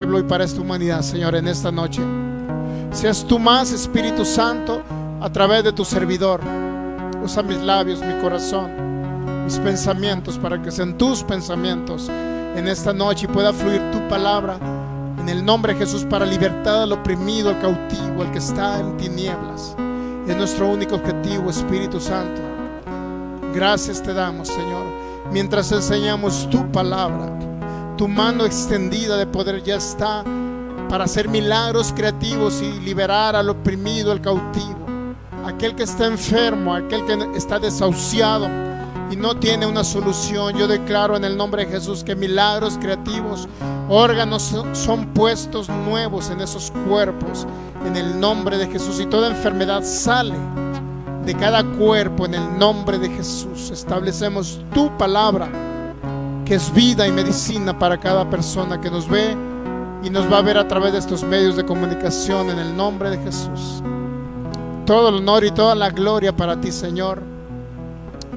pueblo y para esta humanidad, Señor, en esta noche. Seas tú más, Espíritu Santo, a través de tu servidor. Usa mis labios, mi corazón, mis pensamientos, para que sean tus pensamientos en esta noche y pueda fluir tu palabra en el nombre de Jesús para libertad al oprimido, al cautivo, al que está en tinieblas. Es nuestro único objetivo, Espíritu Santo. Gracias te damos, Señor, mientras enseñamos tu palabra. Tu mano extendida de poder ya está para hacer milagros creativos y liberar al oprimido, al cautivo, aquel que está enfermo, aquel que está desahuciado y no tiene una solución. Yo declaro en el nombre de Jesús que milagros creativos, órganos son puestos nuevos en esos cuerpos en el nombre de Jesús, y toda enfermedad sale de cada cuerpo en el nombre de Jesús. Establecemos tu palabra, que es vida y medicina para cada persona que nos ve y nos va a ver a través de estos medios de comunicación, en el nombre de Jesús. Todo el honor y toda la gloria para ti, Señor.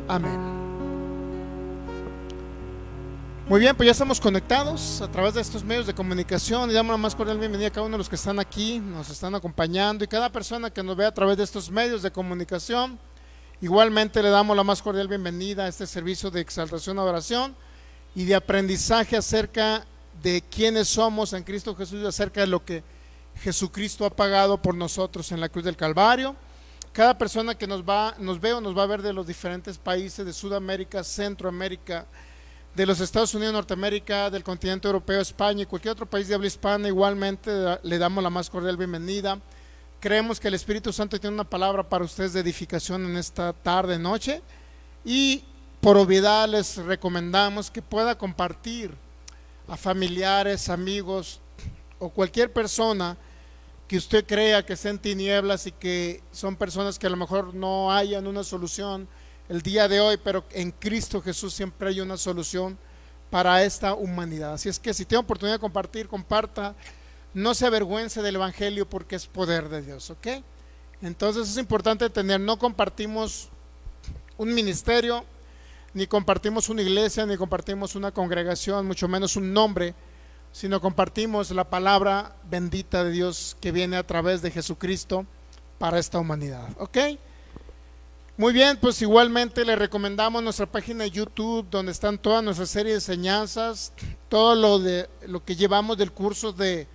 Amén. Muy bien, pues ya estamos conectados a través de estos medios de comunicación y damos la más cordial bienvenida a cada uno de los que están aquí, nos están acompañando, y cada persona que nos ve a través de estos medios de comunicación. Igualmente le damos la más cordial bienvenida a este servicio de exaltación, adoración y de aprendizaje acerca de quiénes somos en Cristo Jesús y acerca de lo que Jesucristo ha pagado por nosotros en la cruz del Calvario. Cada persona que nos ve o nos va a ver de los diferentes países de Sudamérica, Centroamérica, de los Estados Unidos, Norteamérica, del continente europeo, España y cualquier otro país de habla hispana, igualmente le damos la más cordial bienvenida. Creemos que el Espíritu Santo tiene una palabra para ustedes de edificación en esta tarde, noche, y por obviedad les recomendamos que pueda compartir a familiares, amigos o cualquier persona que usted crea que está en tinieblas y que son personas que a lo mejor no hayan una solución el día de hoy, pero en Cristo Jesús siempre hay una solución para esta humanidad. Así es que si tiene oportunidad de compartir, comparta. No se avergüence del Evangelio, porque es poder de Dios, ¿ok? Entonces es importante entender, no compartimos un ministerio, ni compartimos una iglesia, ni compartimos una congregación, mucho menos un nombre, sino compartimos la palabra bendita de Dios que viene a través de Jesucristo para esta humanidad, ¿ok? Muy bien, pues igualmente le recomendamos nuestra página de YouTube, donde están todas nuestras series de enseñanzas, todo lo que llevamos del curso de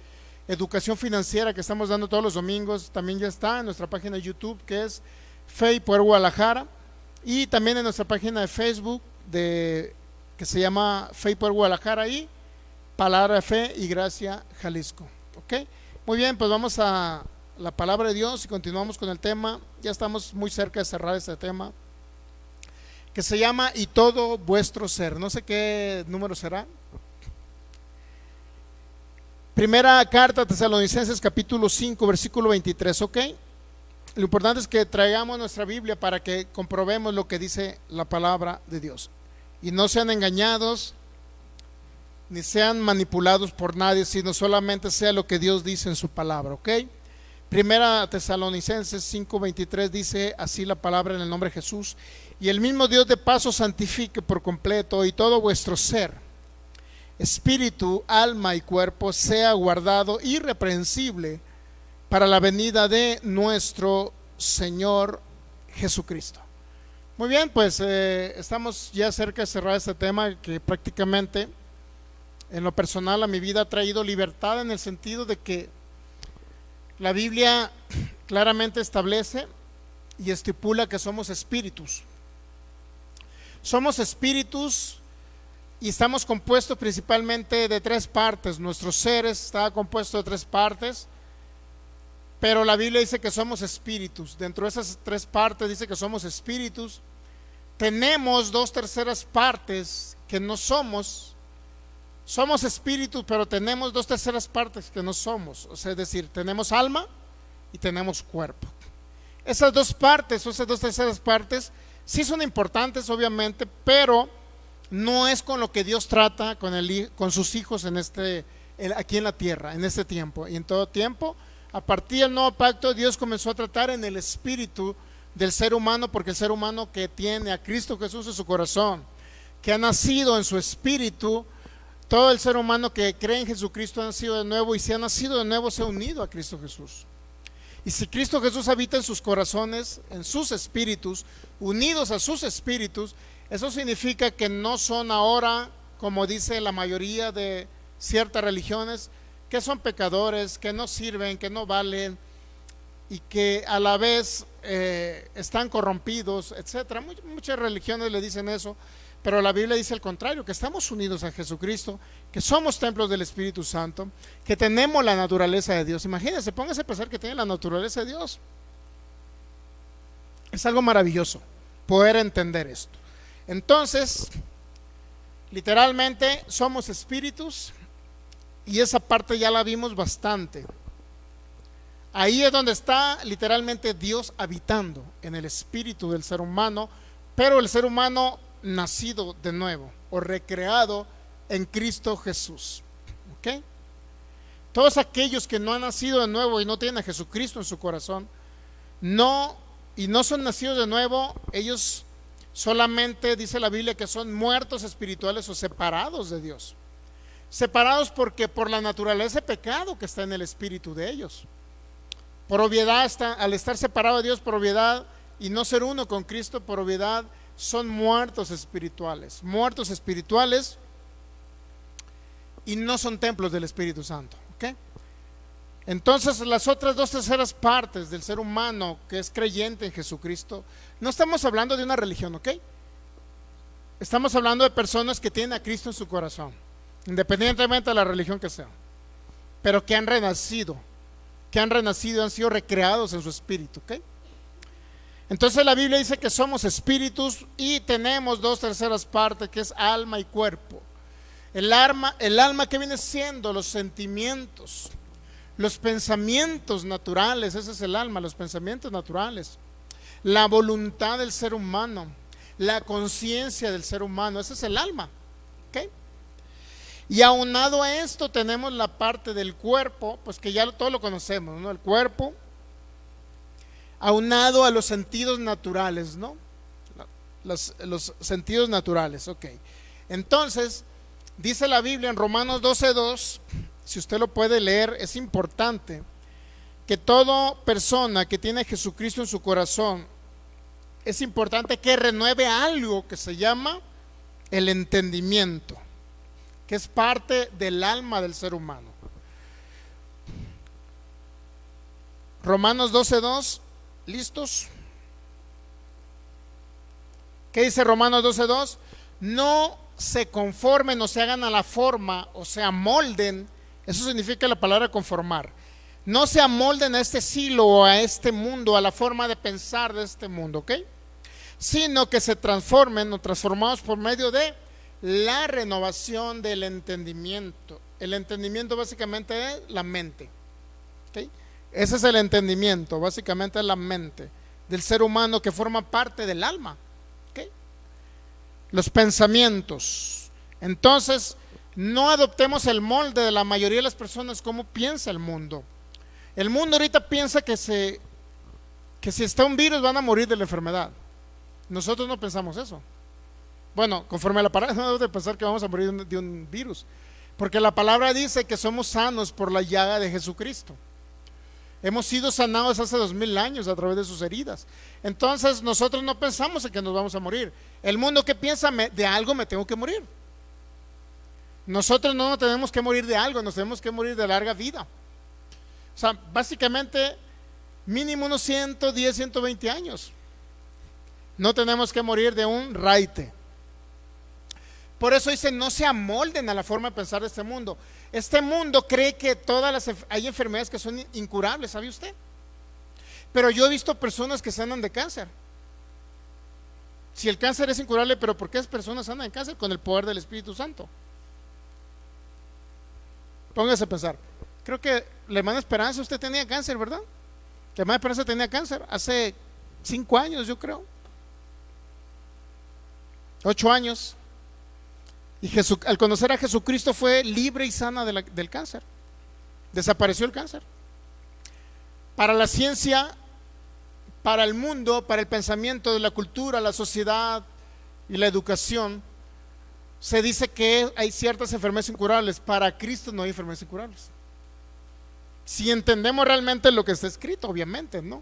educación financiera que estamos dando todos los domingos. También ya está en nuestra página de YouTube, que es Fe y Poder Guadalajara, y también en nuestra página de Facebook que se llama Fe y Poder Guadalajara y Palabra de Fe y Gracia Jalisco, ¿ok? Muy bien, pues vamos a la palabra de Dios y continuamos con el tema. Ya estamos muy cerca de cerrar este tema, que se llama Y todo vuestro ser. No sé qué número será. Primera carta a Tesalonicenses, capítulo 5, versículo 23, ¿ok? Lo importante es que traigamos nuestra Biblia para que comprobemos lo que dice la palabra de Dios y no sean engañados ni sean manipulados por nadie, sino solamente sea lo que Dios dice en su palabra, ¿ok? Primera Tesalonicenses 5:23 dice así la palabra, en el nombre de Jesús: y el mismo Dios de paz os santifique por completo, y todo vuestro ser, espíritu, alma y cuerpo sea guardado irreprensible para la venida de nuestro Señor Jesucristo. Muy bien, pues estamos ya cerca de cerrar este tema, que prácticamente en lo personal a mi vida ha traído libertad, en el sentido de que la Biblia claramente establece y estipula que somos espíritus. Somos espíritus y estamos compuestos principalmente de tres partes. Nuestro ser está compuesto de tres partes, pero la Biblia dice que somos espíritus. Dentro de esas tres partes dice que somos espíritus. Tenemos 2/3 partes que no somos. Somos espíritus, pero tenemos 2/3 partes que no somos. O sea, es decir, tenemos alma y tenemos cuerpo. Esas dos partes, o esas 2/3 partes, sí son importantes, obviamente, pero no es con lo que Dios trata con sus hijos aquí en la tierra, en este tiempo y en todo tiempo. A partir del nuevo pacto, Dios comenzó a tratar en el espíritu del ser humano, porque el ser humano que tiene a Cristo Jesús en su corazón, que ha nacido en su espíritu, Todo el ser humano que cree en Jesucristo ha nacido de nuevo, y si ha nacido de nuevo se ha unido a Cristo Jesús. Y si Cristo Jesús habita en sus corazones, en sus espíritus, unidos a sus espíritus, eso significa que no son ahora, como dice la mayoría de ciertas religiones, que son pecadores, que no sirven, que no valen y que a la vez están corrompidos, etcétera. Muchas religiones le dicen eso, pero la Biblia dice al contrario, que estamos unidos a Jesucristo, que somos templos del Espíritu Santo, que tenemos la naturaleza de Dios. Imagínense, pónganse a pensar que tienen la naturaleza de Dios. Es algo maravilloso poder entender esto. Entonces, literalmente somos espíritus, y esa parte ya la vimos bastante. Ahí es donde está literalmente Dios habitando en el espíritu del ser humano, pero el ser humano nacido de nuevo o recreado en Cristo Jesús. ¿Ok? Todos aquellos que no han nacido de nuevo y no tienen a Jesucristo en su corazón, no son nacidos de nuevo, ellos solamente dice la Biblia que son muertos espirituales o separados de Dios. Separados porque por la naturaleza de pecado que está en el espíritu de ellos. Por obviedad, al estar separado de Dios por obviedad y no ser uno con Cristo por obviedad, son muertos espirituales. Muertos espirituales y no son templos del Espíritu Santo. ¿Ok? Entonces las otras 2/3 partes del ser humano que es creyente en Jesucristo, no estamos hablando de una religión, ¿ok? Estamos hablando de personas que tienen a Cristo en su corazón, independientemente de la religión que sea, pero que han renacido, han sido recreados en su espíritu, ¿ok? Entonces la Biblia dice que somos espíritus y tenemos 2/3 partes, que es alma y cuerpo. El alma que viene siendo los sentimientos, los pensamientos naturales, ese es el alma, los pensamientos naturales, la voluntad del ser humano, la conciencia del ser humano, ese es el alma, ¿ok? Y aunado a esto tenemos la parte del cuerpo, pues que ya todo lo conocemos, ¿no? El cuerpo, aunado a los sentidos naturales, ¿no? Los sentidos naturales, ok. Entonces, dice la Biblia en Romanos 12:2, si usted lo puede leer, es importante que toda persona que tiene a Jesucristo en su corazón, es importante que renueve algo que se llama el entendimiento, que es parte del alma del ser humano. Romanos 12:2, ¿listos? ¿Qué dice Romanos 12:2? No se conformen o se hagan a la forma o se amolden, eso significa la palabra conformar. No se amolden a este siglo o a este mundo, a la forma de pensar de este mundo, ¿ok? Sino que se transformen o transformados por medio de la renovación del entendimiento. El entendimiento básicamente es la mente, ¿okay? Ese es el entendimiento, básicamente es la mente del ser humano que forma parte del alma, ¿okay? Los pensamientos. Entonces, no adoptemos el molde de la mayoría de las personas como piensa el mundo. El mundo ahorita piensa que si está un virus van a morir de la enfermedad. Nosotros no pensamos eso. Bueno, conforme a la palabra, no debemos de pensar que vamos a morir de un virus, porque la palabra dice que somos sanos por la llaga de Jesucristo. Hemos sido sanados hace 2000 años a través de sus heridas. Entonces nosotros no pensamos en que nos vamos a morir. El mundo que piensa, de algo me tengo que morir. Nosotros no nos tenemos que morir de algo, nos tenemos que morir de larga vida. O sea, básicamente mínimo unos 110, 120 años. No tenemos que morir de un raite. Por eso dice, no se amolden a la forma de pensar de este mundo. Este mundo cree que hay enfermedades que son incurables, ¿sabe usted? Pero yo he visto personas que sanan de cáncer. Si el cáncer es incurable, pero ¿por qué esas personas sanan de cáncer? Con el poder del Espíritu Santo. Póngase a pensar. Creo que la hermana Esperanza, usted tenía cáncer, ¿verdad? La hermana Esperanza tenía cáncer hace 5 años, yo creo. 8 años. Y al conocer a Jesucristo fue libre y sana del cáncer. Desapareció el cáncer. Para la ciencia, para el mundo, para el pensamiento de la cultura, la sociedad y la educación, se dice que hay ciertas enfermedades incurables. Para Cristo no hay enfermedades incurables. Si entendemos realmente lo que está escrito, obviamente, ¿no?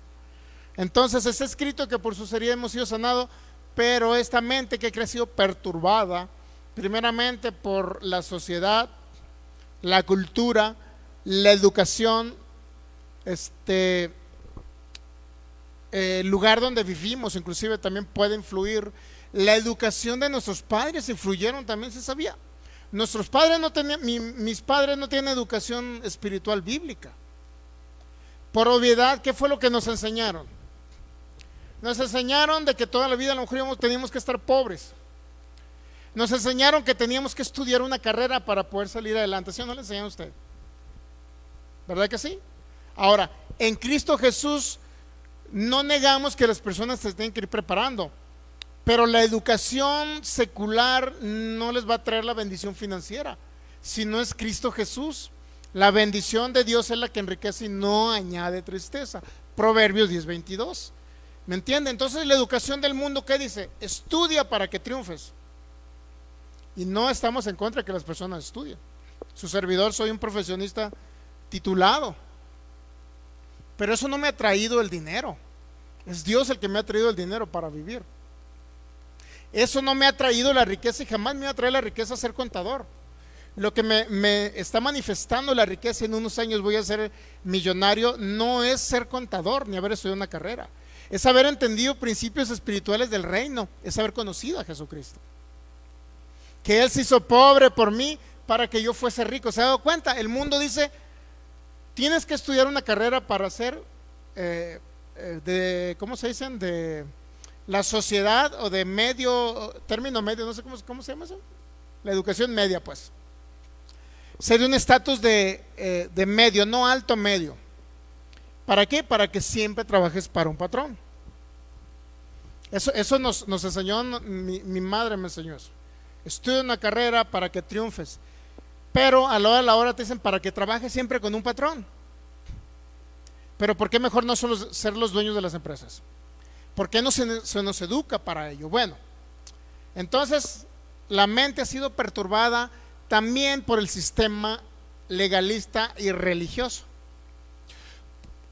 Entonces está escrito que por su herida hemos sido sanados, pero esta mente que ha crecido perturbada, primeramente por la sociedad, la cultura, la educación, el lugar donde vivimos, inclusive también puede influir. La educación de nuestros padres influyeron también, se sabía. Nuestros padres no tenían, mis padres no tienen educación espiritual bíblica. Por obviedad, ¿qué fue lo que nos enseñaron? Nos enseñaron de que toda la vida a lo mejor teníamos que estar pobres. Nos enseñaron que teníamos que estudiar una carrera para poder salir adelante. ¿Sí o no le enseñaron a usted? ¿Verdad que sí? Ahora, en Cristo Jesús no negamos que las personas se tienen que ir preparando, pero la educación secular no les va a traer la bendición financiera. Si no es Cristo Jesús, la bendición de Dios es la que enriquece y no añade tristeza. Proverbios 10:22. ¿Me entiende? Entonces la educación del mundo, ¿qué dice? Estudia para que triunfes. Y no estamos en contra de que las personas estudien. Su servidor, soy un profesionista titulado, pero eso no me ha traído el dinero. Es Dios el que me ha traído el dinero para vivir. Eso no me ha traído la riqueza y jamás me va a traer la riqueza ser contador. Lo que me está manifestando la riqueza, en unos años voy a ser millonario, no es ser contador ni haber estudiado una carrera. Es haber entendido principios espirituales del reino, es haber conocido a Jesucristo. Que Él se hizo pobre por mí para que yo fuese rico. ¿Se ha dado cuenta? El mundo dice, tienes que estudiar una carrera para ser ¿cómo se dicen? De la sociedad o de medio, término medio, no sé cómo se llama eso. La educación media, pues. Ser de un estatus de medio, no alto, medio. ¿Para qué? Para que siempre trabajes para un patrón. Eso nos enseñó, mi madre me enseñó eso. Estudia una carrera para que triunfes, pero a la hora te dicen para que trabajes siempre con un patrón. Pero ¿por qué mejor no solo ser los dueños de las empresas? ¿Por qué no se nos educa para ello? Bueno, entonces la mente ha sido perturbada también por el sistema legalista y religioso.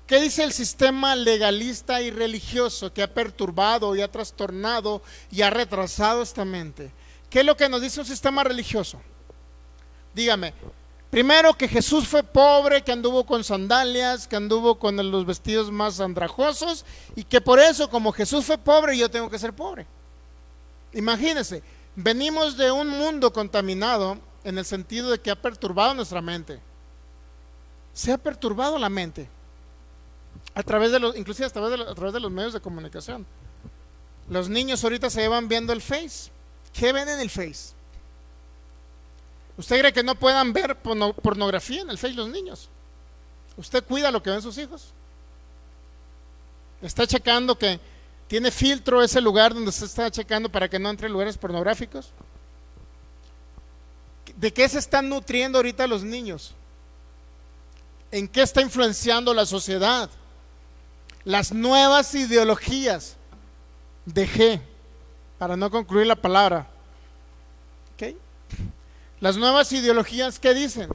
¿Qué dice el sistema legalista y religioso que ha perturbado y ha trastornado y ha retrasado esta mente? ¿Qué es lo que nos dice un sistema religioso? Dígame, primero que Jesús fue pobre, que anduvo con sandalias, que anduvo con los vestidos más andrajosos y que por eso, como Jesús fue pobre, yo tengo que ser pobre. Imagínense, venimos de un mundo contaminado en el sentido de que ha perturbado nuestra mente. Se ha perturbado la mente inclusive a través de los medios de comunicación. Los niños ahorita se llevan viendo el Face. ¿Qué ven en el Face? ¿Usted cree que no puedan ver pornografía en el Face los niños? ¿Usted cuida lo que ven sus hijos? ¿Está checando que tiene filtro ese lugar donde se está checando para que no entre lugares pornográficos? ¿De qué se están nutriendo ahorita los niños? ¿En qué está influenciando la sociedad? Las nuevas ideologías. Dejé, para no concluir la palabra. ¿Okay? Las nuevas ideologías, ¿qué dicen?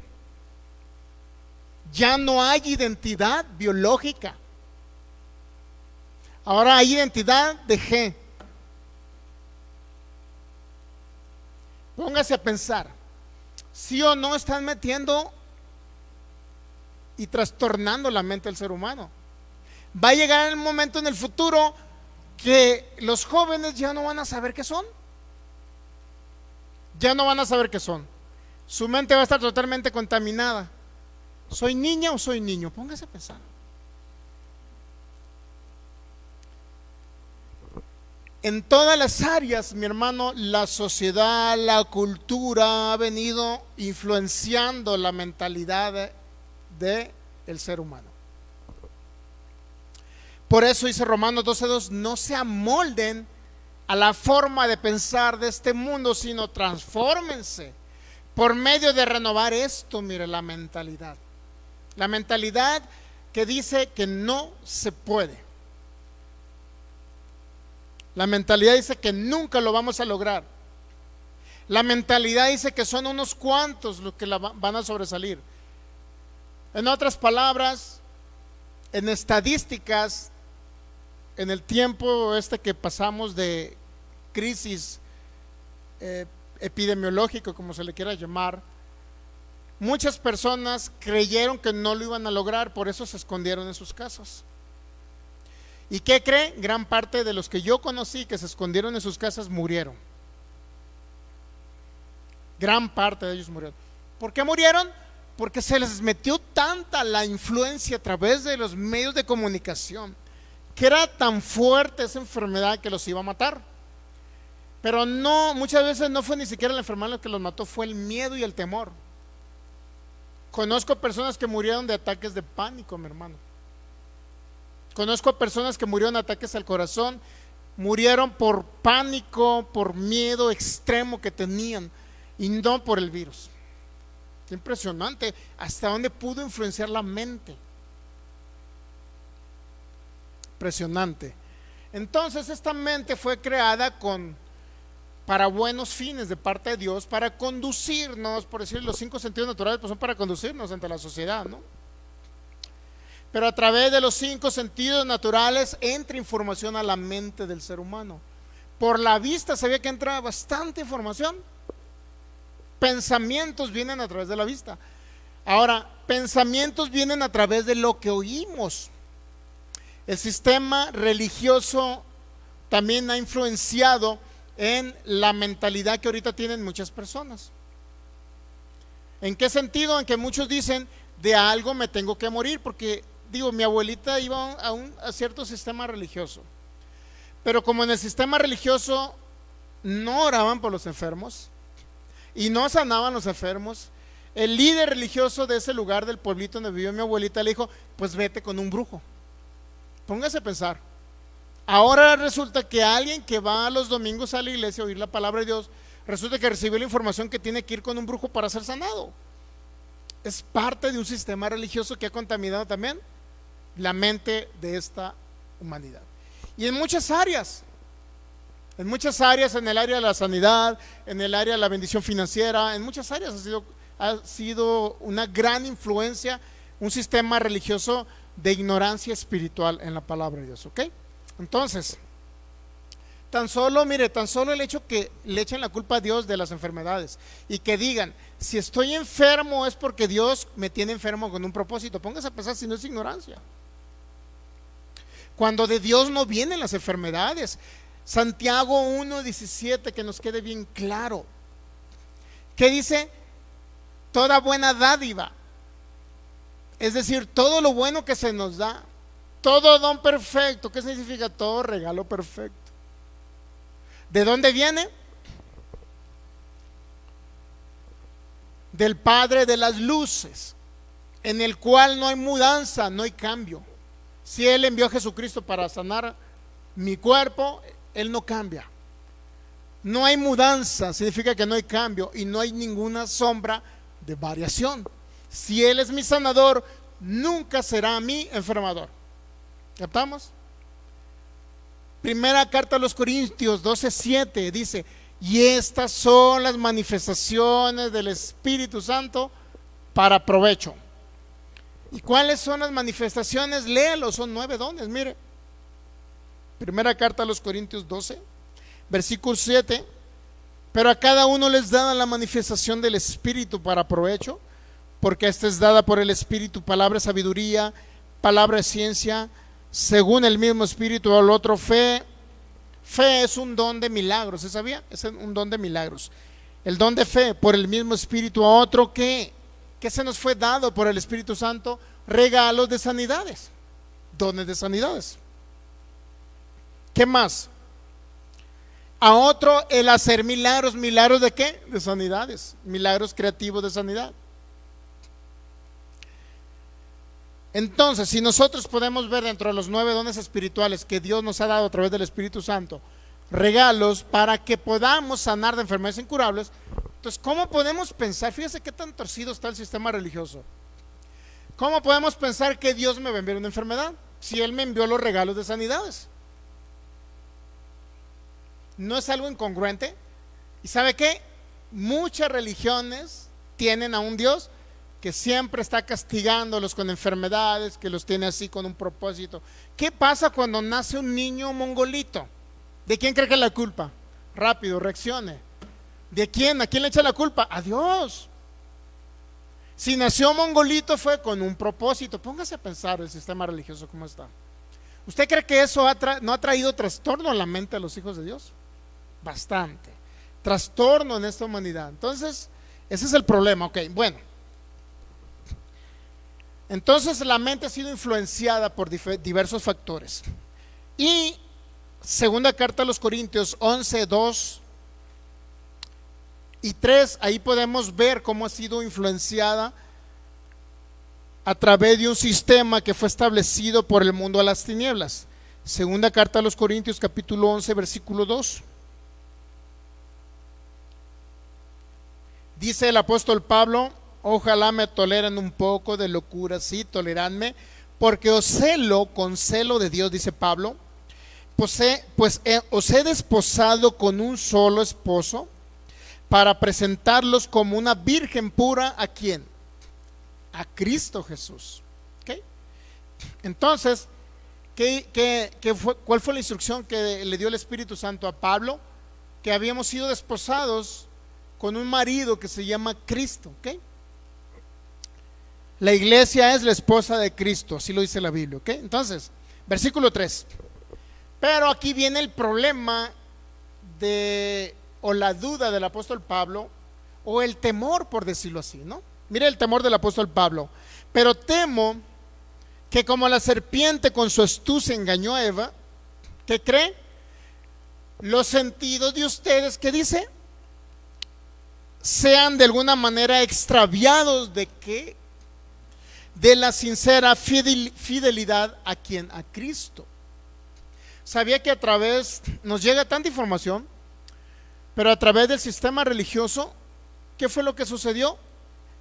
Ya no hay identidad biológica. Ahora hay identidad de G. Póngase a pensar, ¿sí o no están metiendo y trastornando la mente del ser humano? Va a llegar el momento en el futuro que los jóvenes ya no van a saber qué son. Ya no van a saber qué son. Su mente va a estar totalmente contaminada. ¿Soy niña o soy niño? Póngase a pensar. En todas las áreas, mi hermano, la sociedad, la cultura ha venido influenciando la mentalidad del ser humano. Por eso dice Romanos 12:2, no se amolden a la forma de pensar de este mundo, sino transfórmense por medio de renovar esto. Mire, la mentalidad que dice que no se puede. La mentalidad dice que nunca lo vamos a lograr. La mentalidad dice que son unos cuantos los que van a sobresalir. En otras palabras, en estadísticas, en el tiempo que pasamos de crisis epidemiológico, como se le quiera llamar, muchas personas creyeron que no lo iban a lograr, por eso se escondieron en sus casas. ¿Y qué cree? Gran parte de los que yo conocí que se escondieron en sus casas murieron. Gran parte de ellos murieron. ¿Por qué murieron? Porque se les metió tanta la influencia a través de los medios de comunicación, que era tan fuerte esa enfermedad que los iba a matar. Pero no, muchas veces no fue ni siquiera la enfermedad lo que los mató, fue el miedo y el temor. Conozco personas que murieron de ataques de pánico, mi hermano. Conozco personas que murieron de ataques al corazón, murieron por pánico, por miedo extremo que tenían, y no por el virus. Qué impresionante, hasta dónde pudo influenciar la mente. Impresionante. Entonces esta mente fue creada para buenos fines de parte de Dios, para conducirnos, por decir, los 5 sentidos naturales pues son para conducirnos ante la sociedad, ¿no? Pero a través de los 5 sentidos naturales entra información a la mente del ser humano. Por la vista sabía que entra bastante información. Pensamientos vienen a través de la vista. Ahora, pensamientos vienen a través de lo que oímos. El sistema religioso también ha influenciado en la mentalidad que ahorita tienen muchas personas. ¿En qué sentido? En que muchos dicen, de algo me tengo que morir, porque digo, mi abuelita iba a cierto sistema religioso, pero como en el sistema religioso no oraban por los enfermos y no sanaban los enfermos, el líder religioso de ese lugar, del pueblito donde vivió mi abuelita, le dijo, pues vete con un brujo. Póngase a pensar. Ahora resulta que alguien que va los domingos a la iglesia a oír la palabra de Dios, resulta que recibió la información que tiene que ir con un brujo para ser sanado. Es parte de un sistema religioso que ha contaminado también la mente de esta humanidad. Y en muchas áreas, en el área de la sanidad, en el área de la bendición financiera, en muchas áreas ha sido una gran influencia, un sistema religioso de ignorancia espiritual en la palabra de Dios, ¿ok? Entonces, tan solo el hecho que le echen la culpa a Dios de las enfermedades y que digan, si estoy enfermo es porque Dios me tiene enfermo con un propósito. Póngase a pensar si no es ignorancia. Cuando de Dios no vienen las enfermedades. Santiago 1:17, que nos quede bien claro. ¿Qué dice? Toda buena dádiva, es decir, todo lo bueno que se nos da, todo don perfecto. ¿Qué significa? Todo regalo perfecto. ¿De dónde viene? Del Padre de las luces, en el cual no hay mudanza, no hay cambio. Si Él envió a Jesucristo para sanar mi cuerpo, Él no cambia. No hay mudanza, significa que no hay cambio y no hay ninguna sombra de variación. Si Él es mi sanador, nunca será mi enfermador. ¿Captamos? Primera carta a los Corintios 12:7 dice, y estas son las manifestaciones del Espíritu Santo para provecho. ¿Y cuáles son las manifestaciones? Léalo, son 9 dones, mire. Primera carta a los Corintios 12, versículo 7. Pero a cada uno les da la manifestación del Espíritu para provecho, porque esta es dada por el Espíritu, palabra de sabiduría, palabra de ciencia, según el mismo Espíritu. Al otro fe. Fe es un don de milagros, ¿se sabía? Es un don de milagros. El don de fe por el mismo Espíritu. A otro que se nos fue dado por el Espíritu Santo, regalos de sanidades, dones de sanidades. ¿Qué más? A otro el hacer milagros. ¿Milagros de qué? De sanidades, milagros creativos de sanidad. Entonces, si nosotros podemos ver dentro de los 9 dones espirituales que Dios nos ha dado a través del Espíritu Santo, regalos para que podamos sanar de enfermedades incurables, entonces, ¿cómo podemos pensar? Fíjese qué tan torcido está el sistema religioso. ¿Cómo podemos pensar que Dios me va a enviar una enfermedad si Él me envió los regalos de sanidades? ¿No es algo incongruente? ¿Y sabe qué? Muchas religiones tienen a un Dios que siempre está castigándolos con enfermedades, que los tiene así con un propósito. ¿Qué pasa cuando nace un niño mongolito? ¿De quién cree que es la culpa? Rápido, reaccione. ¿De quién? ¿A quién le echa la culpa? A Dios. Si nació mongolito fue con un propósito. Póngase a pensar el sistema religioso cómo está. ¿Usted cree que eso no ha traído trastorno a la mente de los hijos de Dios? Bastante. Trastorno en esta humanidad. Entonces, ese es el problema. Ok, bueno. Entonces la mente ha sido influenciada por diversos factores. Y segunda carta a los Corintios 11, 2 y 3, ahí podemos ver cómo ha sido influenciada a través de un sistema que fue establecido por el mundo a las tinieblas. Segunda carta a los Corintios capítulo 11 versículo 2. Dice el apóstol Pablo: ojalá me toleren un poco de locura, sí, toleradme, porque os celo con celo de Dios, dice Pablo, os he desposado con un solo esposo para presentarlos como una virgen pura. ¿A quién? A Cristo Jesús. ¿Okay? Entonces, ¿cuál fue la instrucción que le dio el Espíritu Santo a Pablo? Que habíamos sido desposados con un marido que se llama Cristo. ¿Okay? La iglesia es la esposa de Cristo, así lo dice la Biblia. ¿Okay? Entonces, versículo 3. Pero aquí viene el problema o la duda del apóstol Pablo, o el temor, por decirlo así, ¿no? Mire el temor del apóstol Pablo. Pero temo que como la serpiente con su astucia engañó a Eva, ¿qué cree? Los sentidos de ustedes, ¿qué dice? Sean de alguna manera extraviados de qué? De la sincera fidelidad a quién? A Cristo. Sabía que nos llega tanta información, pero a través del sistema religioso, ¿qué fue lo que sucedió?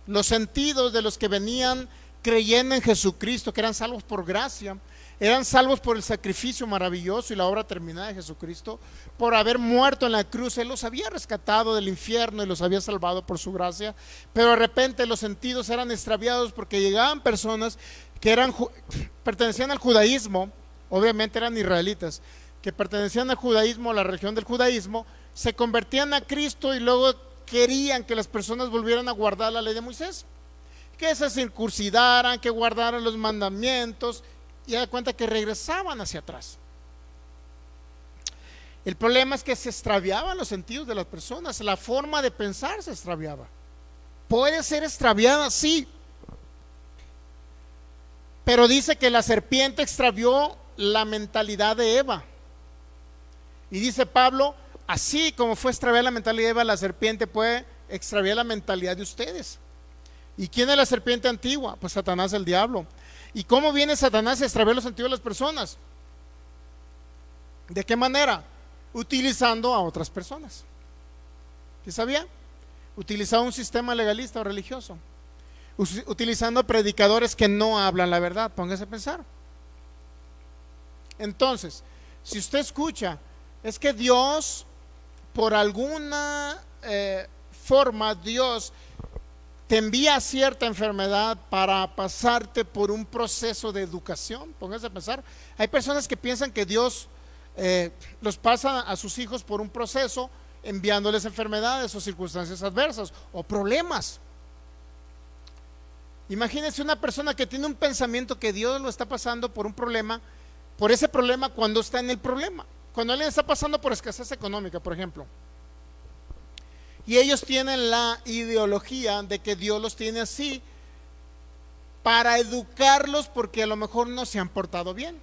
Los sentidos de los que venían creyendo en Jesucristo, que eran salvos por gracia, eran salvos por el sacrificio maravilloso y la obra terminada de Jesucristo, por haber muerto en la cruz. Él los había rescatado del infierno y los había salvado por su gracia, pero de repente los sentidos eran extraviados porque llegaban personas que pertenecían al judaísmo, obviamente eran israelitas, que pertenecían al judaísmo, a la religión del judaísmo, se convertían a Cristo y luego querían que las personas volvieran a guardar la ley de Moisés, que se circuncidaran, que guardaran los mandamientos, y da cuenta que regresaban hacia atrás. El problema es que se extraviaban los sentidos de las personas, la forma de pensar se extraviaba. Puede ser extraviada, sí, pero dice que la serpiente extravió la mentalidad de Eva. Y dice Pablo: así como fue extraviada la mentalidad de Eva, la serpiente puede extraviar la mentalidad de ustedes. ¿Y quién es la serpiente antigua? Pues Satanás, el diablo. ¿Y cómo viene Satanás a extraviar los sentidos de las personas? ¿De qué manera? Utilizando a otras personas. ¿Sí sabía? Utilizando un sistema legalista o religioso. Utilizando predicadores que no hablan la verdad. Póngase a pensar. Entonces, si usted escucha, es que Dios, por alguna forma, Dios te envía cierta enfermedad para pasarte por un proceso de educación. Póngase a pensar. Hay personas que piensan que Dios los pasa a sus hijos por un proceso, enviándoles enfermedades o circunstancias adversas o problemas. Imagínense una persona que tiene un pensamiento que Dios lo está pasando por un problema, por ese problema cuando está en el problema. Cuando alguien está pasando por escasez económica, por ejemplo, y ellos tienen la ideología de que Dios los tiene así para educarlos, porque a lo mejor no se han portado bien,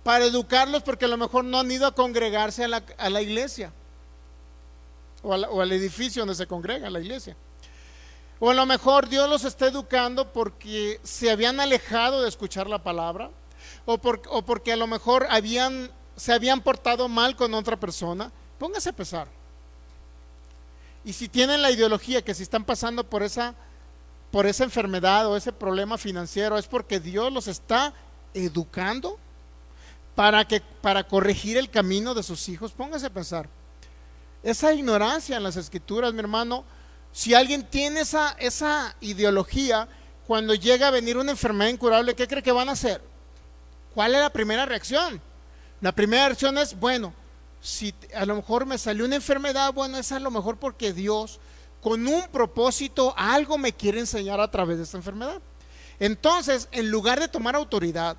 para educarlos porque a lo mejor no han ido a congregarse a la iglesia o al edificio donde se congrega la iglesia, o a lo mejor Dios los está educando porque se habían alejado de escuchar la palabra, o porque a lo mejor se habían portado mal con otra persona. Póngase a pensar. Y si tienen la ideología que si están pasando por esa enfermedad o ese problema financiero, es porque Dios los está educando para corregir el camino de sus hijos. Póngase a pensar. esa ignorancia en las escrituras, mi hermano. Si alguien tiene esa ideología, cuando llega a venir una enfermedad incurable, ¿qué cree que van a hacer? ¿Cuál es la primera reacción? La primera reacción es, bueno, si a lo mejor me salió una enfermedad, bueno, es a lo mejor porque Dios, con un propósito, algo me quiere enseñar a través de esta enfermedad. Entonces, en lugar de tomar autoridad,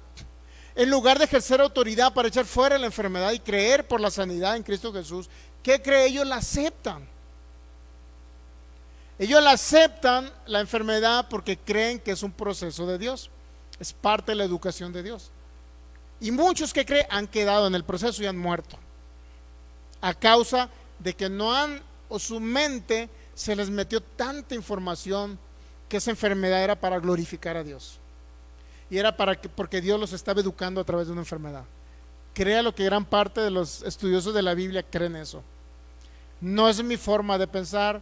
en lugar de ejercer autoridad para echar fuera la enfermedad y creer por la sanidad en Cristo Jesús, ¿qué cree? Ellos la aceptan. Ellos la aceptan, la enfermedad, porque creen que es un proceso de Dios, es parte de la educación de Dios. Y muchos que creen han quedado en el proceso y han muerto a causa de que no han, o su mente se les metió tanta información que esa enfermedad era para glorificar a Dios y era porque Dios los estaba educando a través de una enfermedad. Créalo que gran parte de los estudiosos de la Biblia creen eso. No es mi forma de pensar,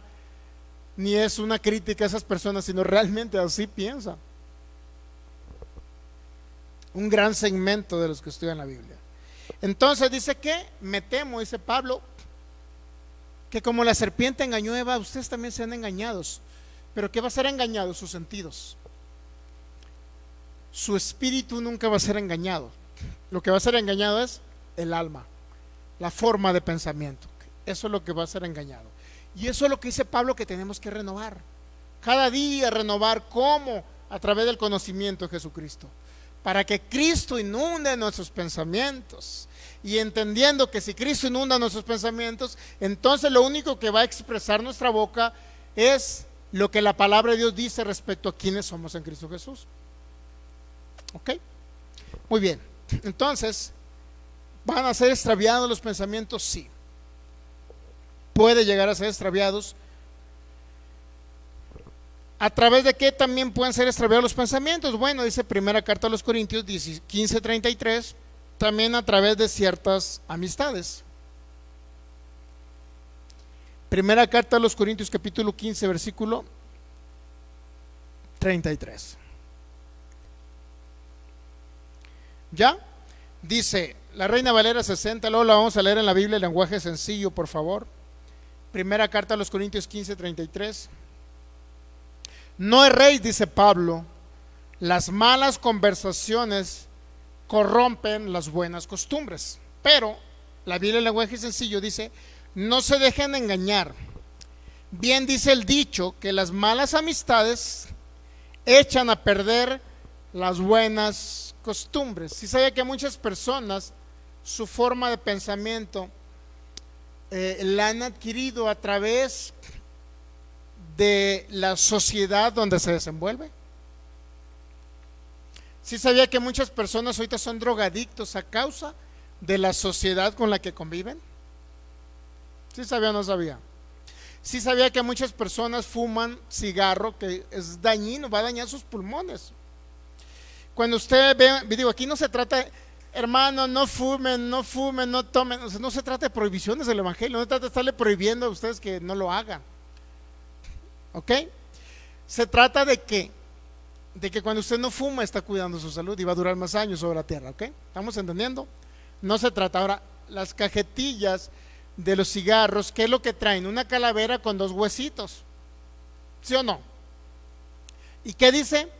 ni es una crítica a esas personas, sino realmente así piensan un gran segmento de los que estudian la Biblia. Entonces dice que me temo, dice Pablo, que como la serpiente engañó a Eva, ustedes también sean engañados. Pero ¿qué va a ser engañado? Sus sentidos. Su espíritu nunca va a ser engañado. Lo que va a ser engañado es el alma, la forma de pensamiento. Eso es lo que va a ser engañado. Y eso es lo que dice Pablo, que tenemos que renovar. Cada día renovar. ¿Cómo? A través del conocimiento de Jesucristo. Para que Cristo inunde nuestros pensamientos. Y entendiendo que si Cristo inunda nuestros pensamientos, entonces lo único que va a expresar nuestra boca es lo que la palabra de Dios dice respecto a quiénes somos en Cristo Jesús. ¿Ok? Muy bien. Entonces, ¿van a ser extraviados los pensamientos? Sí. Puede llegar a ser extraviados. ¿A través de qué también pueden ser extraviados los pensamientos? Bueno, dice primera carta a los Corintios 15:33, también a través de ciertas amistades. Primera carta a los Corintios capítulo 15 versículo 33. ¿Ya? Dice la Reina Valera 60, luego la vamos a leer en la Biblia en lenguaje sencillo, por favor. Primera carta a los Corintios 15:33. No erréis, dice Pablo, las malas conversaciones corrompen las buenas costumbres. Pero la Biblia en lenguaje sencillo dice, no se dejen engañar. Bien dice el dicho que las malas amistades echan a perder las buenas costumbres. Si sabía que muchas personas su forma de pensamiento la han adquirido a través de la sociedad donde se desenvuelve. Si sabía que muchas personas ahorita son drogadictos a causa de la sociedad con la que conviven. Si sabía o no sabía. Si sabía que muchas personas fuman cigarro, que es dañino, va a dañar sus pulmones. Cuando usted ve, digo, aquí no se trata, hermano, no fumen, no tomen, o sea, no se trata de prohibiciones del evangelio, no se trata de estarle prohibiendo a ustedes que no lo hagan. ¿Ok? Se trata de que cuando usted no fuma está cuidando su salud y va a durar más años sobre la tierra. ¿Ok? ¿Estamos entendiendo? No se trata. Ahora, las cajetillas de los cigarros, ¿qué es lo que traen? Una calavera con 2 huesitos. ¿Sí o no? ¿Y qué dice?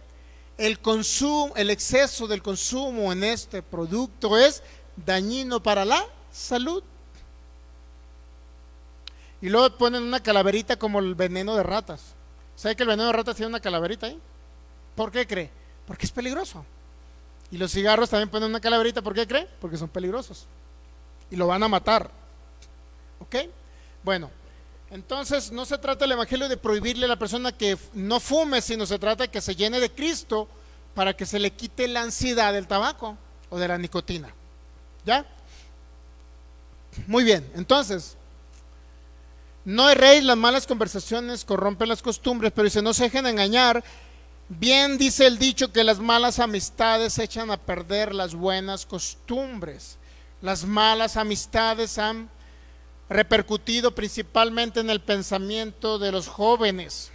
El consumo, el exceso del consumo en este producto es dañino para la salud. Y luego ponen una calaverita como el veneno de ratas. ¿Sabe que el veneno de ratas tiene una calaverita ahí? ¿Por qué cree? Porque es peligroso. Y los cigarros también ponen una calaverita, ¿por qué cree? Porque son peligrosos. Y lo van a matar. ¿Ok? Bueno, entonces no se trata el evangelio de prohibirle a la persona que no fume, sino se trata de que se llene de Cristo para que se le quite la ansiedad del tabaco o de la nicotina. ¿Ya? Muy bien, entonces, no erréis, las malas conversaciones corrompen las costumbres, pero dice, no se dejen engañar. Bien dice el dicho que las malas amistades echan a perder las buenas costumbres. Las malas amistades han repercutido principalmente en el pensamiento de los jóvenes.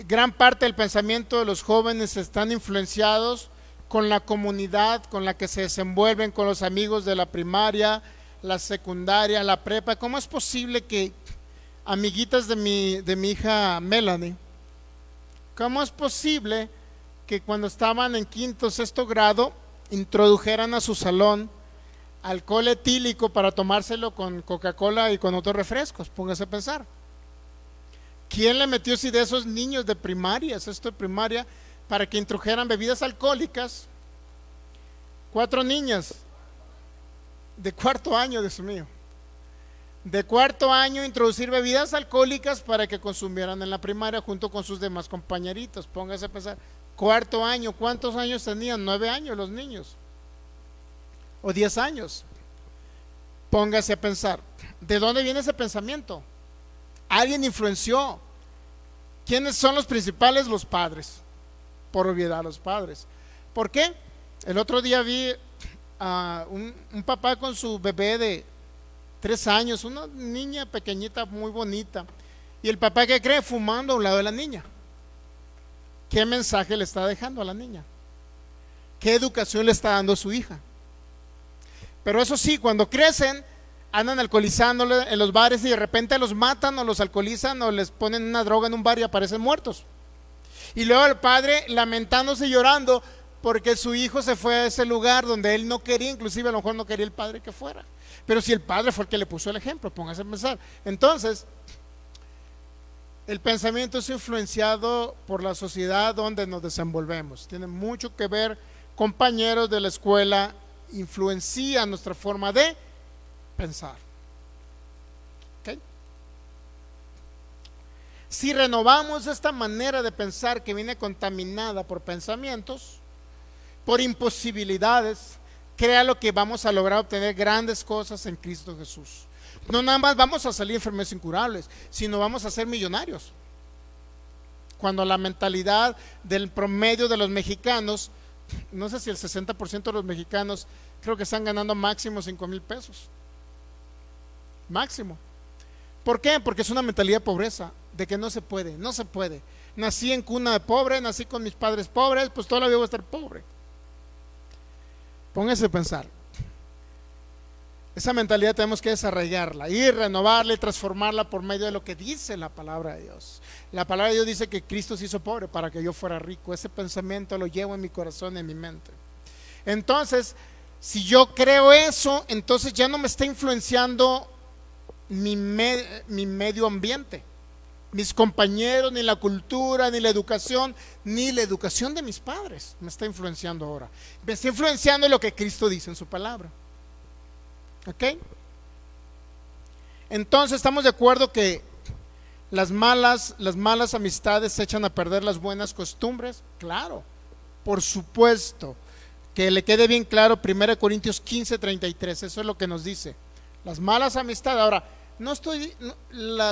Gran parte del pensamiento de los jóvenes están influenciados con la comunidad con la que se desenvuelven, con los amigos de la primaria, la secundaria, la prepa. ¿Cómo es posible que amiguitas de mi hija Melanie, cómo es posible que cuando estaban en quinto, sexto grado, introdujeran a su salón alcohol etílico para tomárselo con Coca-Cola y con otros refrescos? Póngase a pensar. ¿Quién le metió si de esos niños de primaria, sexto de primaria, para que introdujeran bebidas alcohólicas? 4 niñas de cuarto año, Dios mío. De cuarto año introducir bebidas alcohólicas para que consumieran en la primaria junto con sus demás compañeritos. Póngase a pensar. Cuarto año, ¿cuántos años tenían? 9 años los niños. O 10 años. Póngase a pensar. ¿De dónde viene ese pensamiento? Alguien influenció. ¿Quiénes son los principales? Los padres. Por obviedad, los padres. ¿Por qué? El otro día vi a un papá con su bebé de 3 años, una niña pequeñita, muy bonita. Y el papá, ¿qué cree? Fumando a un lado de la niña. ¿Qué mensaje le está dejando a la niña? ¿Qué educación le está dando a su hija? Pero eso sí, cuando crecen, andan alcoholizándole en los bares y de repente los matan o los alcoholizan o les ponen una droga en un bar y aparecen muertos. Y luego el padre lamentándose y llorando porque su hijo se fue a ese lugar donde él no quería, inclusive a lo mejor no quería el padre que fuera. Pero si el padre fue el que le puso el ejemplo, póngase a pensar. Entonces, el pensamiento es influenciado por la sociedad donde nos desenvolvemos. Tiene mucho que ver, compañeros de la escuela influencian nuestra forma de pensar. ¿Okay? Si renovamos esta manera de pensar que viene contaminada por pensamientos, por imposibilidades, créalo que vamos a lograr obtener grandes cosas en Cristo Jesús. No nada más vamos a salir enfermos incurables, sino vamos a ser millonarios. Cuando la mentalidad del promedio de los mexicanos, no sé si el 60% de los mexicanos creo que están ganando máximo 5,000 pesos. Máximo. ¿Por qué? Porque es una mentalidad de pobreza, de que no se puede, no se puede. Nací en cuna de pobre, nací con mis padres pobres, pues toda la vida voy a estar pobre. Póngase a pensar. Esa mentalidad tenemos que desarrollarla y renovarla y transformarla por medio de lo que dice la palabra de Dios. La palabra de Dios dice que Cristo se hizo pobre para que yo fuera rico. Ese pensamiento lo llevo en mi corazón y en mi mente. Entonces, si yo creo eso, entonces ya no me está influenciando mi medio ambiente, mis compañeros, ni la cultura, ni la educación de mis padres me está influenciando ahora. Me está influenciando lo que Cristo dice en su palabra. ¿Ok? Entonces estamos de acuerdo que las malas amistades echan a perder las buenas costumbres. Claro, por supuesto. Que le quede bien claro 1 Corintios 15:33, eso es lo que nos dice. Las malas amistades. Ahora,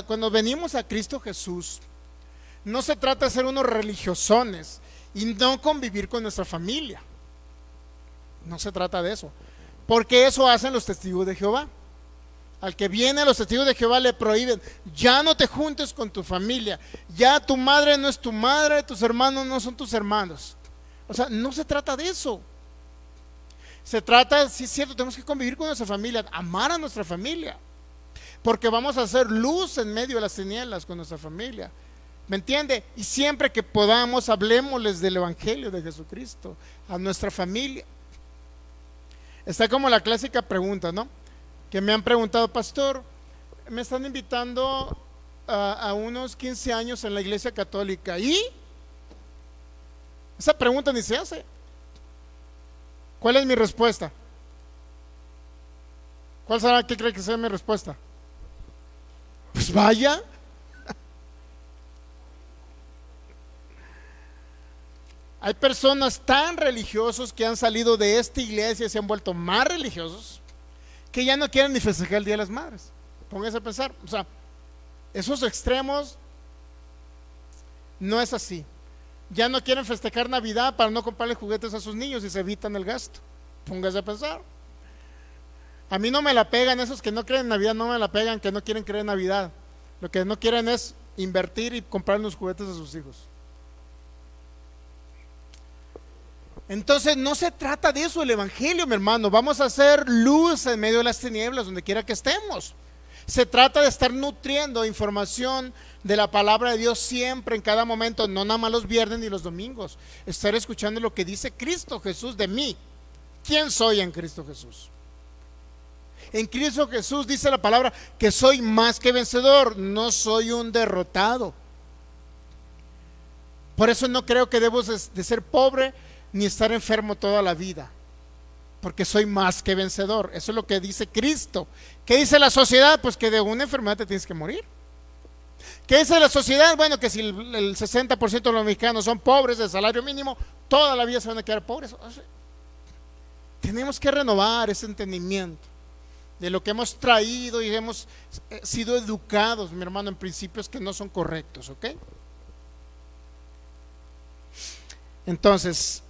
cuando venimos a Cristo Jesús, no se trata de ser unos religiosones y no convivir con nuestra familia. No se trata de eso. Porque eso hacen los testigos de Jehová. Al que viene a los testigos de Jehová le prohíben: ya no te juntes con tu familia, ya tu madre no es tu madre, tus hermanos no son tus hermanos. O sea, no se trata de eso. Se trata, sí es cierto, tenemos que convivir con nuestra familia, amar a nuestra familia, porque vamos a hacer luz en medio de las tinieblas con nuestra familia. ¿Me entiende? Y siempre que podamos, hablemosles del Evangelio de Jesucristo a nuestra familia. Está como la clásica pregunta, ¿no? Que me han preguntado: pastor, me están invitando a unos 15 años en la iglesia católica, ¿y? Esa pregunta ni se hace. ¿Cuál es mi respuesta? ¿Cuál será? ¿Qué cree que sea mi respuesta? Pues vaya. Hay personas tan religiosos que han salido de esta iglesia y se han vuelto más religiosos que ya no quieren ni festejar el Día de las Madres. Pónganse a pensar. O sea, esos extremos no es así. Ya no quieren festejar Navidad para no comprarle juguetes a sus niños y se evitan el gasto. Póngase a pensar. A mí no me la pegan esos que no creen en Navidad, no me la pegan que no quieren creer en Navidad. Lo que no quieren es invertir y comprar los juguetes a sus hijos. Entonces no se trata de eso el evangelio, mi hermano. Vamos a hacer luz en medio de las tinieblas donde quiera que estemos. Se trata de estar nutriendo información de la palabra de Dios siempre, en cada momento, no nada más los viernes ni los domingos. Estar escuchando lo que dice Cristo Jesús de mí. ¿Quién soy en Cristo Jesús? En Cristo Jesús dice la palabra que soy más que vencedor, no soy un derrotado. Por eso no creo que debo de ser pobre ni estar enfermo toda la vida, porque soy más que vencedor. Eso es lo que dice Cristo. ¿Qué dice la sociedad? Pues que de una enfermedad te tienes que morir. ¿Qué dice la sociedad? Bueno, que si el 60% de los mexicanos son pobres de salario mínimo, toda la vida se van a quedar pobres. O sea, tenemos que renovar ese entendimiento de lo que hemos traído y hemos sido educados, mi hermano, en principios que no son correctos, ¿ok? Entonces,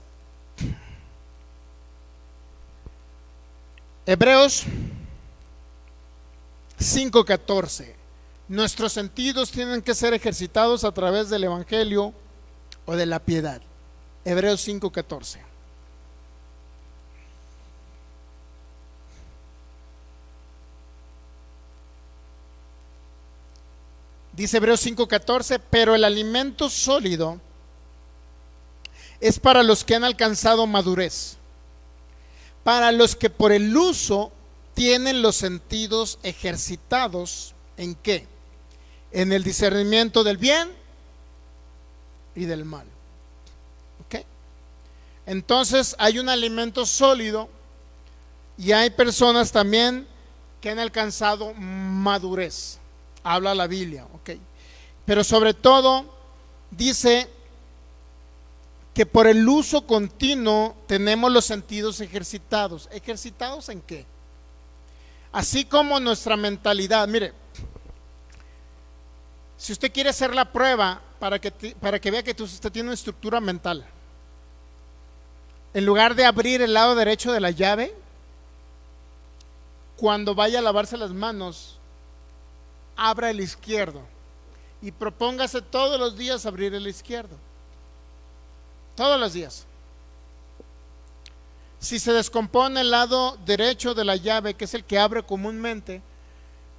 Hebreos 5:14. Nuestros sentidos tienen que ser ejercitados a través del evangelio o de la piedad. Hebreos 5:14. Dice Hebreos 5:14, pero el alimento sólido es para los que han alcanzado madurez, para los que por el uso tienen los sentidos ejercitados. ¿En qué? En el discernimiento del bien y del mal. ¿Ok? Entonces hay un alimento sólido y hay personas también que han alcanzado madurez. Habla la Biblia, ¿ok? Pero sobre todo dice que por el uso continuo tenemos los sentidos ejercitados. ¿Ejercitados en qué? Así como nuestra mentalidad. Mire, si usted quiere hacer la prueba para que vea que usted tiene una estructura mental, en lugar de abrir el lado derecho de la llave, cuando vaya a lavarse las manos, abra el izquierdo y propóngase todos los días abrir el izquierdo. Todos los días. Si se descompone el lado derecho de la llave, que es el que abre comúnmente,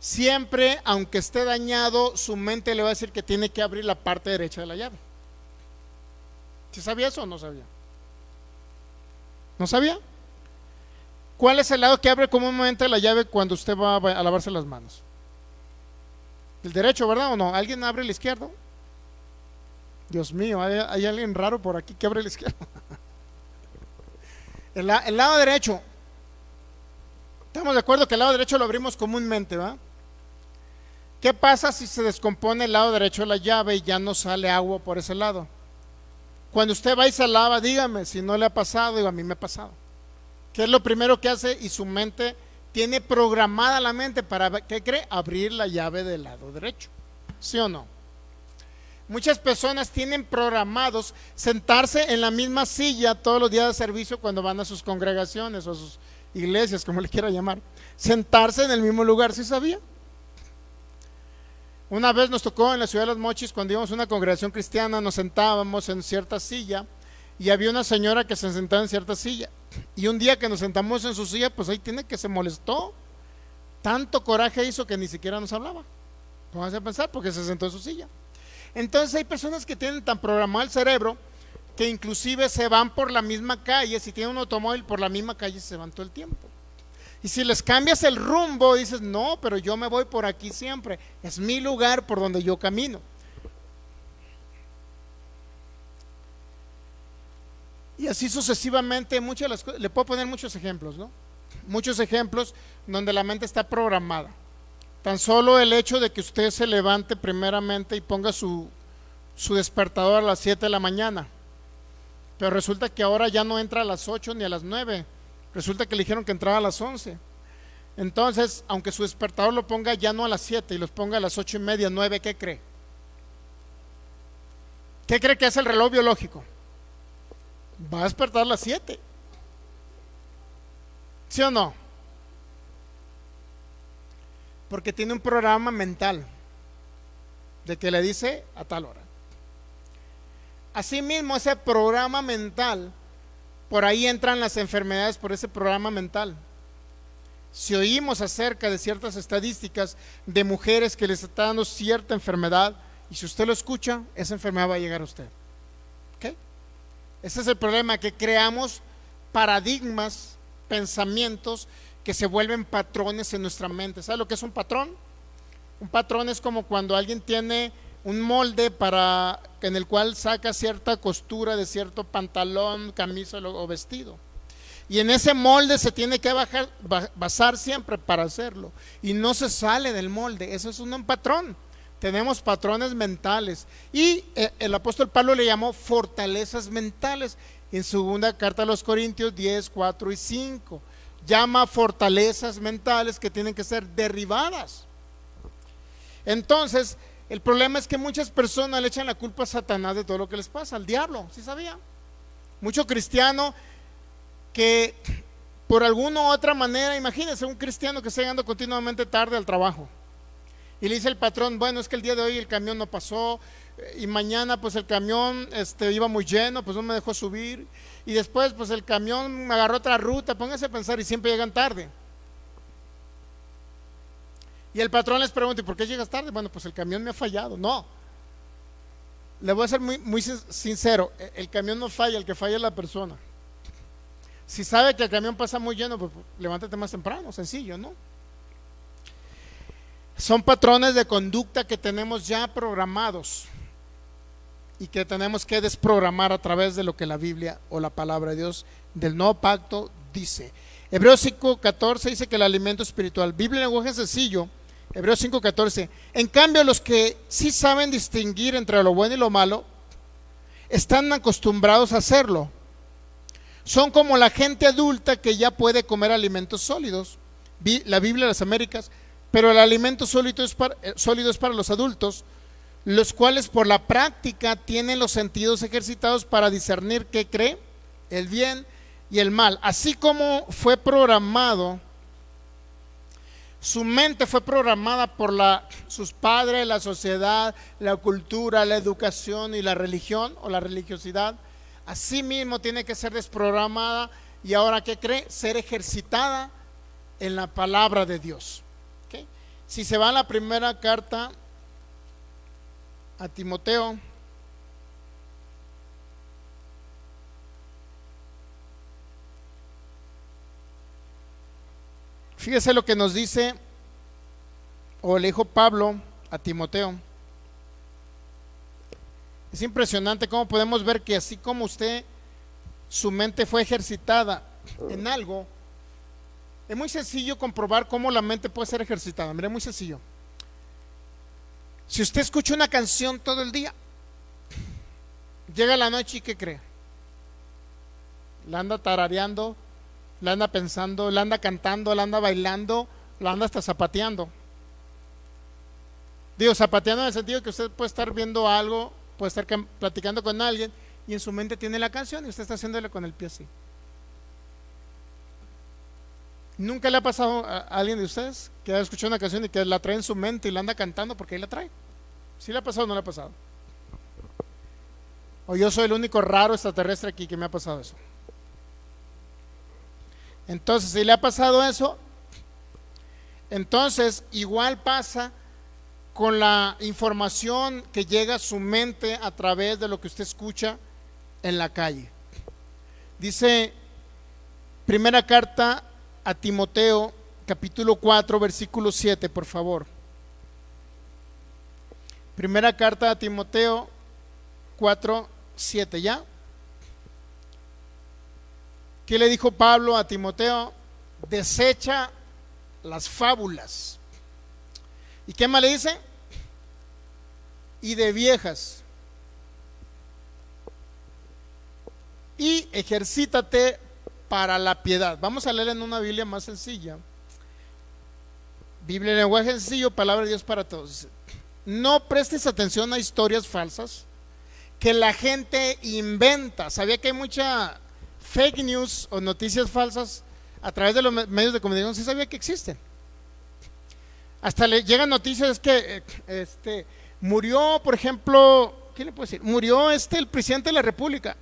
siempre, aunque esté dañado, su mente le va a decir que tiene que abrir la parte derecha de la llave. ¿Sí sabía eso o no sabía? ¿No sabía? ¿Cuál es el lado que abre comúnmente la llave cuando usted va a lavarse las manos? El derecho, ¿verdad o no? ¿Alguien abre el izquierdo? Dios mío, hay alguien raro por aquí que abre el izquierdo. El lado derecho. Estamos de acuerdo que el lado derecho lo abrimos comúnmente, ¿va? ¿Qué pasa si se descompone el lado derecho de la llave y ya no sale agua por ese lado? Cuando usted va y se lava, dígame si no le ha pasado. Digo, a mí me ha pasado. ¿Qué es lo primero que hace? Y su mente tiene programada la mente para, ¿qué cree? Abrir la llave del lado derecho. ¿Sí o no? Muchas personas tienen programados sentarse en la misma silla todos los días de servicio cuando van a sus congregaciones o a sus iglesias, como le quiera llamar. Sentarse en el mismo lugar, ¿sí sabía? Una vez nos tocó en la ciudad de Los Mochis, cuando íbamos a una congregación cristiana, nos sentábamos en cierta silla y había una señora que se sentaba en cierta silla. Y un día que nos sentamos en su silla, pues ahí tiene que se molestó. Tanto coraje hizo que ni siquiera nos hablaba. Pónganse a pensar, porque se sentó en su silla. Entonces hay personas que tienen tan programado el cerebro que inclusive se van por la misma calle. Si tienen un automóvil, por la misma calle se van todo el tiempo. Y si les cambias el rumbo, dices, no, pero yo me voy por aquí siempre. Es mi lugar por donde yo camino. Y así sucesivamente, le puedo poner muchos ejemplos, ¿no? Muchos ejemplos donde la mente está programada. Tan solo el hecho de que usted se levante primeramente y ponga su despertador a las 7 de la mañana, pero resulta que ahora ya no entra a las 8 ni a las 9, resulta que le dijeron que entraba a las 11. Entonces, aunque su despertador lo ponga ya no a las 7 y los ponga a las 8:30, 9, ¿qué cree? ¿Qué cree que es el reloj biológico? Va a despertar a las 7. ¿Sí o no? Porque tiene un programa mental de que le dice a tal hora. Asimismo, ese programa mental por ahí entran las enfermedades por ese programa mental. Si oímos acerca de ciertas estadísticas de mujeres que les está dando cierta enfermedad, y si usted lo escucha, esa enfermedad va a llegar a usted. ¿Okay? Ese es el problema, que creamos paradigmas, pensamientos que se vuelven patrones en nuestra mente. ¿Sabe lo que es un patrón? Un patrón es como cuando alguien tiene un molde en el cual saca cierta costura de cierto pantalón, camisa o vestido. Y en ese molde se tiene que basar siempre para hacerlo. Y no se sale del molde. Eso es un patrón. Tenemos patrones mentales. Y el apóstol Pablo le llamó fortalezas mentales. En su segunda carta a los Corintios 10, 4 y 5. Llama fortalezas mentales que tienen que ser derribadas. Entonces, el problema es que muchas personas le echan la culpa a Satanás de todo lo que les pasa, al diablo, ¿sí sabía? Mucho cristiano que por alguna u otra manera, imagínense un cristiano que está llegando continuamente tarde al trabajo y le dice el patrón, bueno, es que el día de hoy el camión no pasó y mañana pues el camión iba muy lleno, pues no me dejó subir, y después pues el camión me agarró otra ruta. Pónganse a pensar, y siempre llegan tarde. Y el patrón les pregunta, ¿y por qué llegas tarde? Bueno, pues el camión me ha fallado. No, le voy a ser muy sincero, el camión no falla, el que falla es la persona. Si sabe que el camión pasa muy lleno, pues levántate más temprano, sencillo, ¿no? Son patrones de conducta que tenemos ya programados y que tenemos que desprogramar a través de lo que la Biblia o la palabra de Dios del nuevo pacto dice. Hebreos 5:14 dice que el alimento espiritual, Biblia en lenguaje sencillo, Hebreos 5:14. En cambio, los que sí saben distinguir entre lo bueno y lo malo están acostumbrados a hacerlo. Son como la gente adulta que ya puede comer alimentos sólidos. La Biblia de las Américas. Pero el alimento sólido es para los adultos, los cuales por la práctica tienen los sentidos ejercitados para discernir qué cree, el bien y el mal. Así como fue programado, su mente fue programada por sus padres, la sociedad, la cultura, la educación y la religión o la religiosidad. Así mismo tiene que ser desprogramada y ahora, ¿qué cree? Ser ejercitada en la palabra de Dios. ¿Okay? Si se va a la primera carta a Timoteo, fíjese lo que nos dice, o le dijo Pablo a Timoteo. Es impresionante cómo podemos ver que así como su mente fue ejercitada en algo, es muy sencillo comprobar cómo la mente puede ser ejercitada. Mire, muy sencillo. Si usted escucha una canción todo el día, llega la noche y ¿qué cree? La anda tarareando, la anda pensando, la anda cantando, la anda bailando, la anda hasta zapateando. Digo, zapateando en el sentido que usted puede estar viendo algo, puede estar platicando con alguien y en su mente tiene la canción y usted está haciéndole con el pie así. ¿Nunca le ha pasado a alguien de ustedes que ha escuchado una canción y que la trae en su mente y la anda cantando porque ahí la trae? ¿Sí le ha pasado o no le ha pasado? ¿O yo soy el único raro extraterrestre aquí que me ha pasado eso? Entonces, si le ha pasado eso, entonces igual pasa con la información que llega a su mente a través de lo que usted escucha en la calle. Dice primera carta a Timoteo, capítulo 4, versículo 7, por favor. Primera carta a Timoteo 4, 7, ¿ya? ¿Qué le dijo Pablo a Timoteo? Desecha las fábulas. ¿Y qué más le dice? Y de viejas. Y ejercítate para la piedad. Vamos a leer en una Biblia más sencilla. Biblia en lenguaje sencillo, palabra de Dios para todos. No prestes atención a historias falsas que la gente inventa. ¿Sabía que hay mucha fake news o noticias falsas a través de los medios de comunicación? ¿Sí sabía que existen? Hasta le llegan noticias que murió, por ejemplo, ¿qué le puedo decir? Murió el presidente de la República.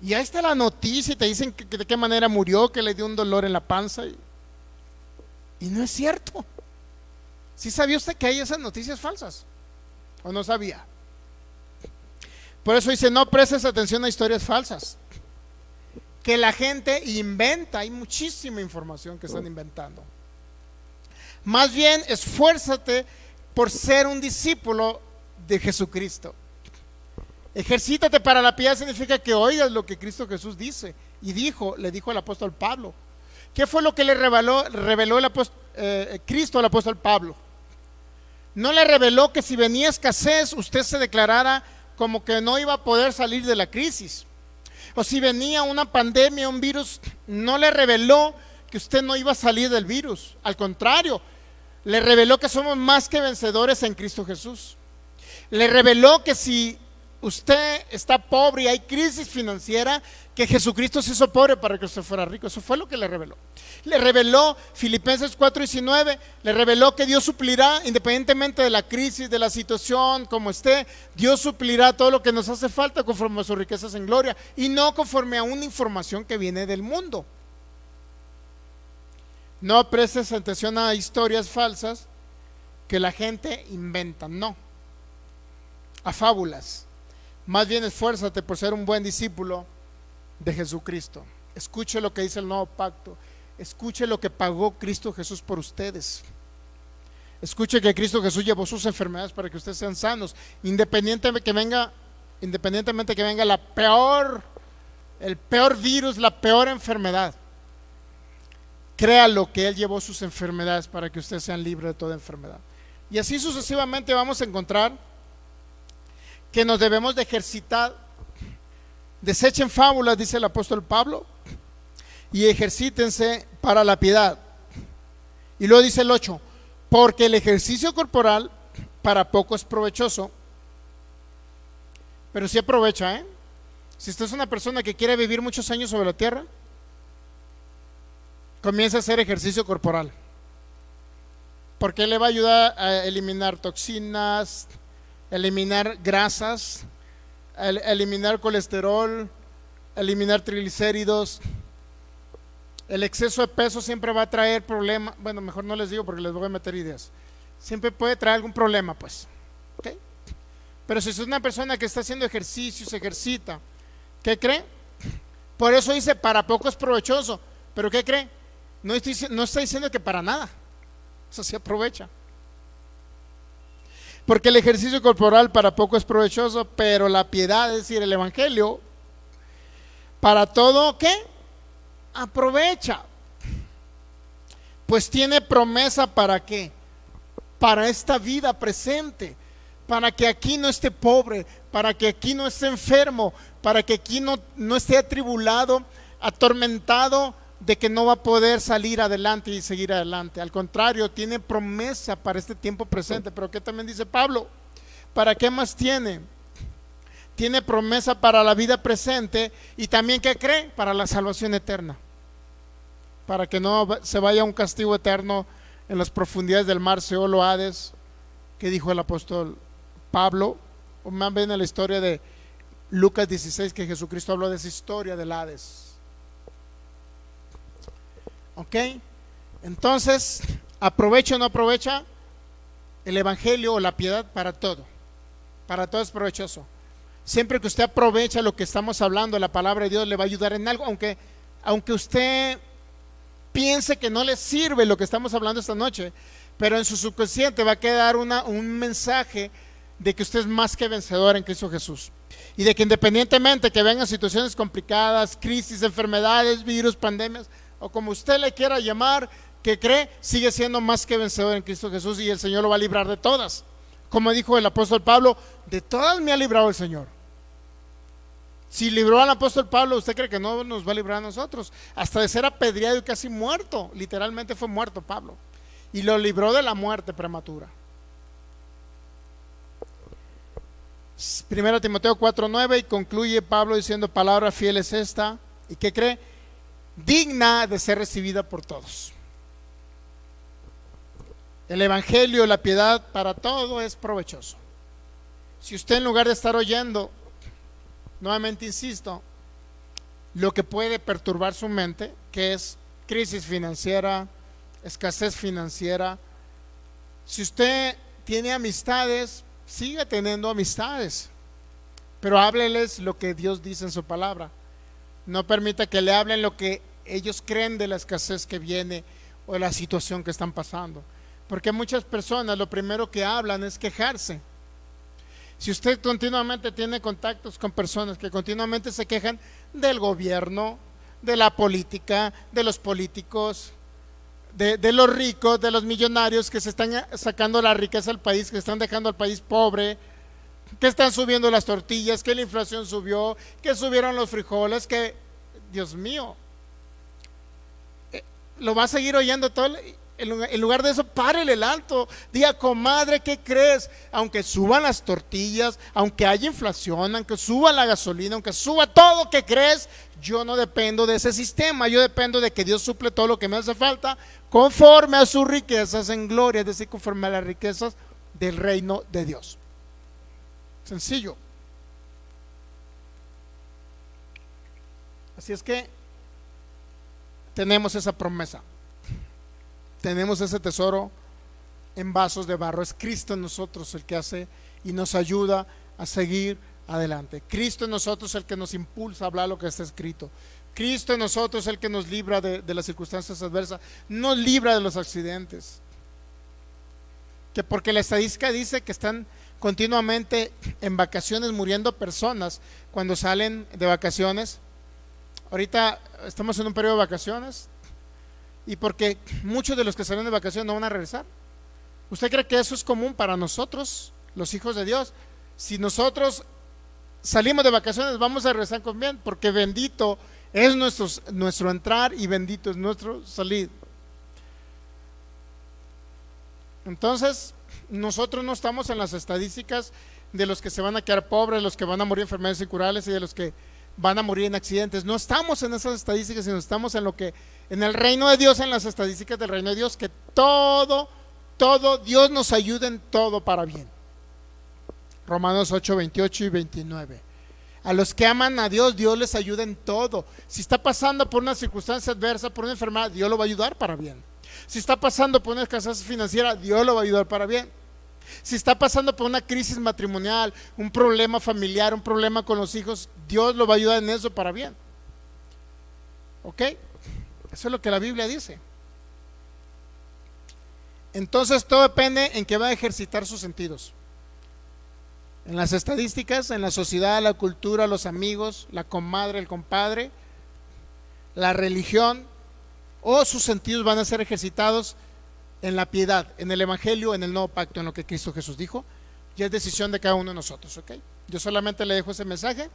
Y ahí está la noticia y te dicen que de qué manera murió, que le dio un dolor en la panza. Y no es cierto. ¿Sí sabía usted que hay esas noticias falsas? ¿O no sabía? Por eso dice, no prestes atención a historias falsas que la gente inventa. Hay muchísima información que están inventando. Más bien, esfuérzate por ser un discípulo de Jesucristo. Ejercítate para la piedad significa que oigas lo que Cristo Jesús dice y le dijo al apóstol Pablo. ¿Qué fue lo que le reveló Cristo al apóstol Pablo? No le reveló que si venía escasez, usted se declarara como que no iba a poder salir de la crisis. O si venía una pandemia, un virus, no le reveló que usted no iba a salir del virus. Al contrario, le reveló que somos más que vencedores en Cristo Jesús. Le reveló que si usted está pobre y hay crisis financiera, que Jesucristo se hizo pobre para que usted fuera rico. Eso fue lo que le reveló. Le reveló Filipenses 4:19, le reveló que Dios suplirá, independientemente de la crisis, de la situación, como esté, Dios suplirá todo lo que nos hace falta conforme a sus riquezas en gloria, y no conforme a una información que viene del mundo. No prestes atención a historias falsas que la gente inventa, no, a fábulas. Más bien esfuérzate por ser un buen discípulo de Jesucristo. Escuche lo que dice el nuevo pacto. Escuche lo que pagó Cristo Jesús por ustedes. Escuche que Cristo Jesús llevó sus enfermedades para que ustedes sean sanos, independientemente que venga el peor virus, la peor enfermedad. Créalo que Él llevó sus enfermedades para que ustedes sean libres de toda enfermedad. Y así sucesivamente vamos a encontrar que nos debemos de ejercitar. Desechen fábulas, dice el apóstol Pablo, y ejercítense para la piedad. Y luego dice el 8, porque el ejercicio corporal para poco es provechoso, pero sí aprovecha, ¿eh? Si usted es una persona que quiere vivir muchos años sobre la tierra, comienza a hacer ejercicio corporal, porque le va a ayudar a eliminar toxinas, eliminar grasas, eliminar colesterol, eliminar triglicéridos. El exceso de peso siempre va a traer problemas. Bueno, mejor no les digo porque les voy a meter ideas. Siempre puede traer algún problema, pues. ¿Okay? Pero si es una persona que está haciendo ejercicio, se ejercita, ¿qué cree? Por eso dice, para poco es provechoso. ¿Pero qué cree? No está diciendo que para nada. Eso se aprovecha. Porque el ejercicio corporal para poco es provechoso, pero la piedad, es decir, el evangelio, para todo, ¿qué? Aprovecha. Pues tiene promesa para qué? Para esta vida presente, para que aquí no esté pobre, para que aquí no esté enfermo, para que aquí no esté atribulado, atormentado de que no va a poder salir adelante y seguir adelante. Al contrario, tiene promesa para este tiempo presente. Pero ¿qué también dice Pablo? ¿Para qué más tiene? Tiene promesa para la vida presente y también, ¿qué cree? Para la salvación eterna. Para que no se vaya a un castigo eterno en las profundidades del mar Seol o Hades, que dijo el apóstol Pablo. O más bien en la historia de Lucas 16, que Jesucristo habló de esa historia del Hades. ¿Ok? Entonces, ¿aprovecha o no aprovecha el evangelio o la piedad? Para todo. Para todo es provechoso. Siempre que usted aprovecha lo que estamos hablando, la palabra de Dios le va a ayudar en algo, aunque usted piense que no le sirve lo que estamos hablando esta noche, pero en su subconsciente va a quedar un mensaje de que usted es más que vencedor en Cristo Jesús. Y de que independientemente que vengan situaciones complicadas, crisis, enfermedades, virus, pandemias, o como usted le quiera llamar, que cree, sigue siendo más que vencedor en Cristo Jesús y el Señor lo va a librar de todas. Como dijo el apóstol Pablo, de todas me ha librado el Señor. Si libró al apóstol Pablo, ¿usted cree que no nos va a librar a nosotros? Hasta de ser apedreado y casi muerto, literalmente fue muerto Pablo, y lo libró de la muerte prematura. 1 Timoteo 4:9, y concluye Pablo diciendo, palabra fiel es esta, ¿y qué cree? Digna de ser recibida por todos. El evangelio, la piedad, para todo es provechoso. Si usted, en lugar de estar oyendo, nuevamente insisto, lo que puede perturbar su mente, que es crisis financiera, escasez financiera. Si usted tiene amistades, siga teniendo amistades, pero hábleles lo que Dios dice en su palabra. No permita que le hablen lo que ellos creen de la escasez que viene o de la situación que están pasando, porque muchas personas lo primero que hablan es quejarse. Si usted continuamente tiene contactos con personas que continuamente se quejan del gobierno, de la política, de los políticos, de los ricos, de los millonarios que se están sacando la riqueza al país, que están dejando al país pobre, que están subiendo las tortillas, que la inflación subió, que subieron los frijoles, que, Dios mío, lo va a seguir oyendo todo. En lugar de eso, párele el alto, diga: comadre, ¿qué crees? Aunque suban las tortillas, aunque haya inflación, aunque suba la gasolina, aunque suba todo, ¿qué crees? Yo no dependo de ese sistema, yo dependo de que Dios suple todo lo que me hace falta conforme a sus riquezas en gloria, es decir, conforme a las riquezas del reino de Dios. Sencillo. Así es que tenemos esa promesa, tenemos ese tesoro en vasos de barro. Es Cristo en nosotros el que hace y nos ayuda a seguir adelante. Cristo en nosotros el que nos impulsa a hablar lo que está escrito. Cristo en nosotros el que nos libra de las circunstancias adversas, nos libra de los accidentes. Que porque la estadística dice que están continuamente en vacaciones muriendo personas cuando salen de vacaciones. Ahorita estamos en un periodo de vacaciones, y porque muchos de los que salen de vacaciones no van a regresar. ¿Usted cree que eso es común para nosotros, los hijos de Dios? Si nosotros salimos de vacaciones, vamos a regresar con bien, porque bendito es nuestro entrar y bendito es nuestro salir. Entonces, nosotros no estamos en las estadísticas de los que se van a quedar pobres, los que van a morir de enfermedades incurables y de los que van a morir en accidentes. No estamos en esas estadísticas, sino estamos en el reino de Dios, en las estadísticas del reino de Dios, que todo Dios nos ayuda en todo para bien. Romanos 8, 28 y 29. A los que aman a Dios, Dios les ayuda en todo. Si está pasando por una circunstancia adversa, por una enfermedad, Dios lo va a ayudar para bien. Si está pasando por una escasez financiera, Dios lo va a ayudar para bien. Si está pasando por una crisis matrimonial, un problema familiar, un problema con los hijos, Dios lo va a ayudar en eso para bien. ¿Ok? Eso es lo que la Biblia dice. Entonces todo depende en que va a ejercitar sus sentidos. En las estadísticas, en la sociedad, la cultura, los amigos, la comadre, el compadre, la religión, o sus sentidos van a ser ejercitados en la piedad, en el evangelio, en el nuevo pacto, en lo que Cristo Jesús dijo. Y es decisión de cada uno de nosotros, ¿ok? Yo solamente le dejo ese mensaje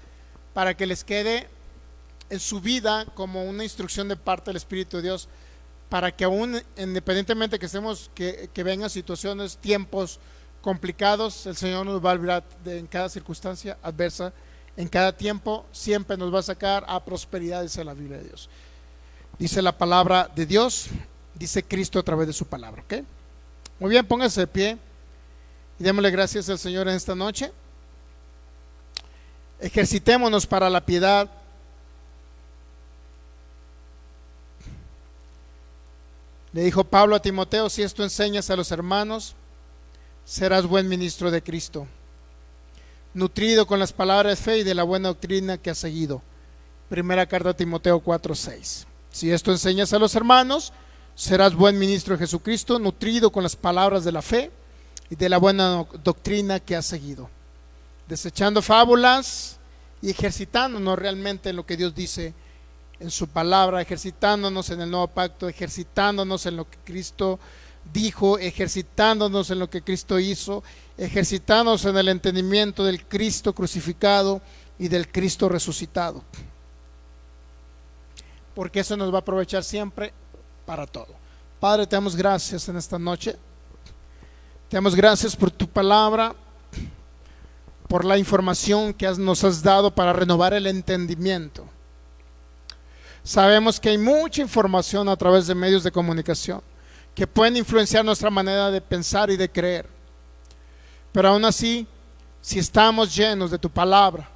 para que les quede en su vida como una instrucción de parte del Espíritu de Dios, para que aún independientemente que vengan situaciones, tiempos complicados, el Señor nos va a librar en cada circunstancia adversa, en cada tiempo, siempre nos va a sacar a prosperidad, dice la Biblia de Dios. Dice la palabra de Dios, dice Cristo a través de su palabra, ¿ok? Muy bien, póngase de pie y démosle gracias al Señor en esta noche. Ejercitémonos para la piedad. Le dijo Pablo a Timoteo: si esto enseñas a los hermanos, serás buen ministro de Cristo, nutrido con las palabras de fe y de la buena doctrina que has seguido. Primera carta a Timoteo 4:6. Si esto enseñas a los hermanos, serás buen ministro de Jesucristo, nutrido con las palabras de la fe y de la buena doctrina que has seguido, desechando fábulas y ejercitándonos realmente en lo que Dios dice en su palabra, ejercitándonos en el nuevo pacto, ejercitándonos en lo que Cristo dijo, ejercitándonos en lo que Cristo hizo, ejercitándonos en el entendimiento del Cristo crucificado y del Cristo resucitado, porque eso nos va a aprovechar siempre para todo. Padre, te damos gracias en esta noche. Te damos gracias por tu palabra, por la información que nos has dado para renovar el entendimiento. Sabemos que hay mucha información a través de medios de comunicación que pueden influenciar nuestra manera de pensar y de creer, pero aún así, si estamos llenos de tu palabra,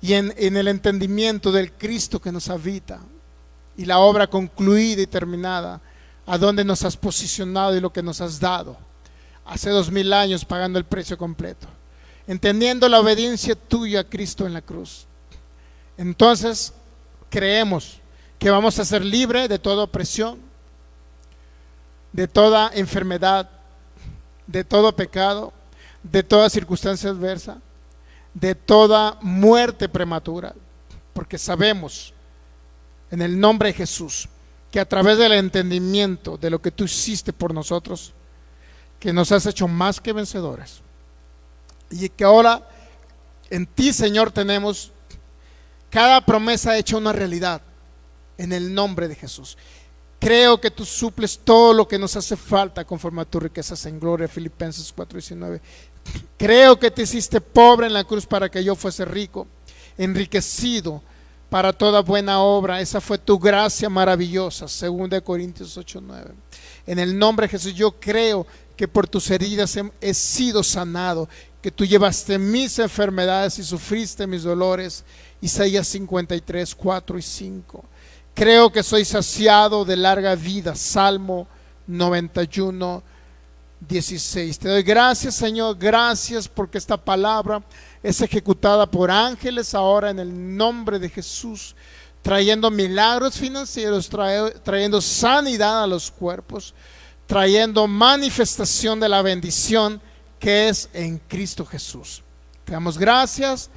y en el entendimiento del Cristo que nos habita y la obra concluida y terminada, a donde nos has posicionado y lo que nos has dado hace 2000 años, pagando el precio completo, entendiendo la obediencia tuya a Cristo en la cruz. Entonces creemos que vamos a ser libres de toda opresión, de toda enfermedad, de todo pecado, de toda circunstancia adversa, de toda muerte prematura, porque sabemos en el nombre de Jesús que a través del entendimiento de lo que tú hiciste por nosotros, que nos has hecho más que vencedores, y que ahora en ti, Señor, tenemos cada promesa hecha una realidad en el nombre de Jesús. Creo que tú suples todo lo que nos hace falta conforme a tus riquezas en gloria. Filipenses 4:19. Creo que te hiciste pobre en la cruz para que yo fuese rico, enriquecido para toda buena obra. Esa fue tu gracia maravillosa. 2 Corintios 8:9. En el nombre de Jesús yo creo que por tus heridas he sido sanado, que tú llevaste mis enfermedades y sufriste mis dolores. Isaías 53:4-5. Creo que soy saciado de larga vida. Salmo 91:16. Te doy gracias, Señor, gracias porque esta palabra es ejecutada por ángeles ahora en el nombre de Jesús, trayendo milagros financieros, trayendo sanidad a los cuerpos, trayendo manifestación de la bendición que es en Cristo Jesús. Te damos gracias,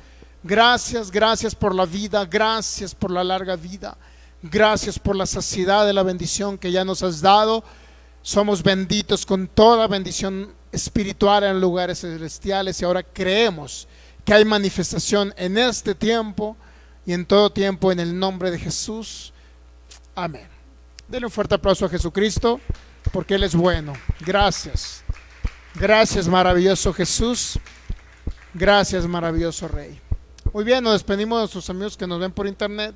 gracias, gracias por la vida, gracias por la larga vida, gracias por la saciedad de la bendición que ya nos has dado. Somos benditos con toda bendición espiritual en lugares celestiales, y ahora creemos que hay manifestación en este tiempo y en todo tiempo en el nombre de Jesús. Amén. Denle un fuerte aplauso a Jesucristo, porque Él es bueno. Gracias. Gracias, maravilloso Jesús. Gracias, maravilloso Rey. Muy bien, nos despedimos de nuestros amigos que nos ven por internet.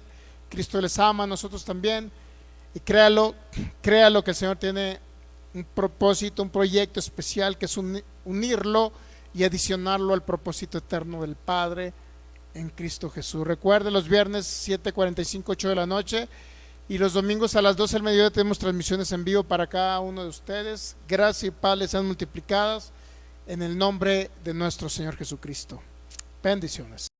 Cristo les ama, nosotros también. Y créalo que el Señor tiene un propósito, un proyecto especial, que es unirlo y adicionarlo al propósito eterno del Padre en Cristo Jesús. Recuerde, los viernes 7:45, 8 de la noche, y los domingos a las 12 del mediodía tenemos transmisiones en vivo para cada uno de ustedes. Gracias y paz les sean multiplicadas en el nombre de nuestro Señor Jesucristo. Bendiciones.